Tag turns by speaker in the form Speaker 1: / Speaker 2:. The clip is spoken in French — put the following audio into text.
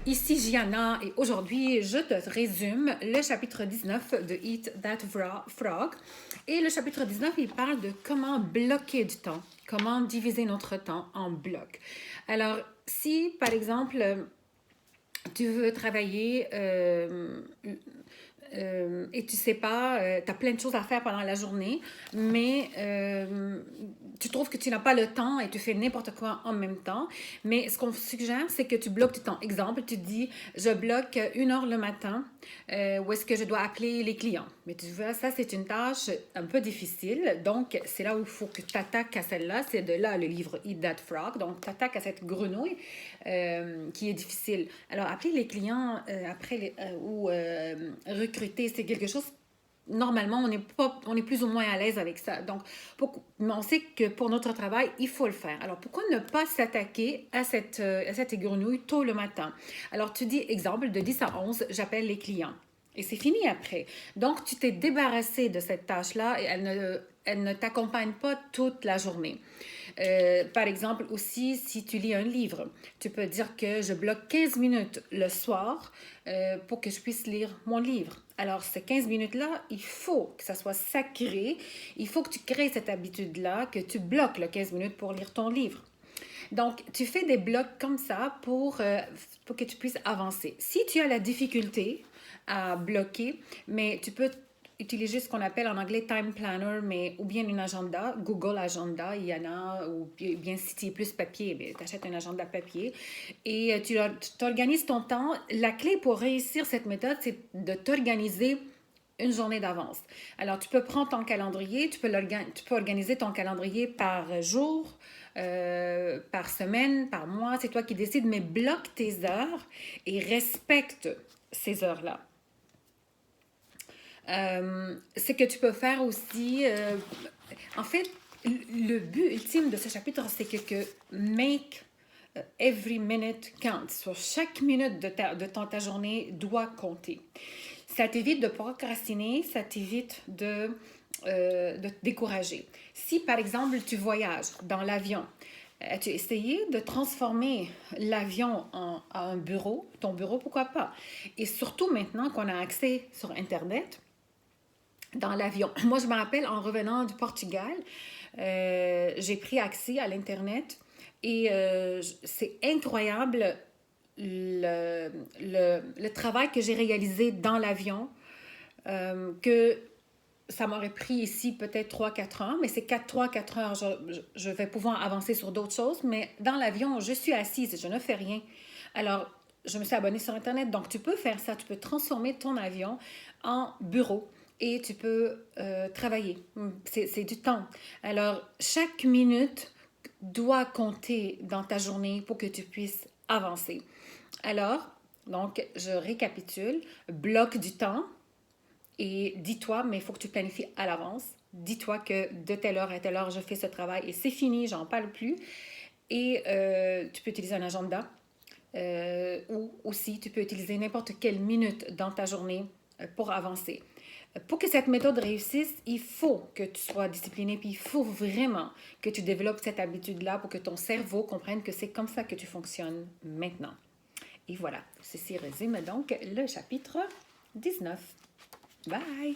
Speaker 1: Ici Gianna et aujourd'hui je te résume le chapitre 19 de Eat That Frog. Et le chapitre 19, il parle de comment bloquer du temps, comment diviser notre temps en blocs. Alors, si par exemple tu veux travailler et tu sais pas, tu as plein de choses à faire pendant la journée, mais tu trouves que tu n'as pas le temps et tu fais n'importe quoi en même temps. Mais ce qu'on suggère, c'est que tu bloques du temps. Exemple, tu dis, je bloque 1 heure le matin où est-ce que je dois appeler les clients. Mais tu vois, ça, c'est une tâche un peu difficile. Donc, c'est là où il faut que tu t'attaques à celle-là. C'est de là le livre Eat That Frog. Donc, tu t'attaques à cette grenouille qui est difficile. Alors, appeler les clients ou recruter, c'est quelque chose normalement, on est plus ou moins à l'aise avec ça. Donc, mais on sait que pour notre travail, il faut le faire. Alors, pourquoi ne pas s'attaquer à cette grenouille tôt le matin? Alors, tu dis, exemple, de 10 à 11, j'appelle les clients. Et c'est fini après. Donc, tu t'es débarrassé de cette tâche-là et elle ne t'accompagne pas toute la journée. Par exemple, aussi, si tu lis un livre, tu peux dire que je bloque 15 minutes le soir pour que je puisse lire mon livre. Alors, ces 15 minutes-là, il faut que ça soit sacré. Il faut que tu crées cette habitude-là, que tu bloques le 15 minutes pour lire ton livre. Donc, tu fais des blocs comme ça pour que tu puisses avancer. Si tu as la difficulté à bloquer, mais tu peux utiliser ce qu'on appelle en anglais time planner, mais ou bien un agenda, Google Agenda, il y en a, ou bien si tu es plus papier, tu achètes un agenda papier et tu organises ton temps. La clé pour réussir cette méthode, c'est de t'organiser une journée d'avance. Alors, tu peux prendre ton calendrier, tu peux organiser ton calendrier par jour, par semaine, par mois, c'est toi qui décides, mais bloque tes heures et respecte ces heures-là. Ce que tu peux faire aussi, en fait, le but ultime de ce chapitre, c'est que make every minute count. Sur chaque minute de ta journée doit compter. Ça t'évite de procrastiner, ça t'évite de te décourager. Si, par exemple, tu voyages dans l'avion, as-tu essayé de transformer l'avion en un bureau? Ton bureau, pourquoi pas? Et surtout maintenant qu'on a accès sur Internet, dans l'avion. Moi, je me rappelle, en revenant du Portugal, j'ai pris accès à l'Internet et c'est incroyable le travail que j'ai réalisé dans l'avion, que ça m'aurait pris ici peut-être 3-4 heures, mais c'est 3-4 heures, je vais pouvoir avancer sur d'autres choses, mais dans l'avion, je suis assise, je ne fais rien. Alors, je me suis abonnée sur Internet, donc tu peux faire ça, tu peux transformer ton avion en bureau et tu peux travailler. C'est du temps. Alors, chaque minute doit compter dans ta journée pour que tu puisses avancer. Alors, donc, je récapitule, bloque du temps et dis-toi, mais il faut que tu planifies à l'avance. Dis-toi que de telle heure à telle heure, je fais ce travail et c'est fini, j'en parle plus. Et tu peux utiliser un agenda ou aussi tu peux utiliser n'importe quelle minute dans ta journée pour avancer. Pour que cette méthode réussisse, il faut que tu sois discipliné, puis il faut vraiment que tu développes cette habitude-là pour que ton cerveau comprenne que c'est comme ça que tu fonctionnes maintenant. Et voilà, ceci résume donc le chapitre 19. Bye!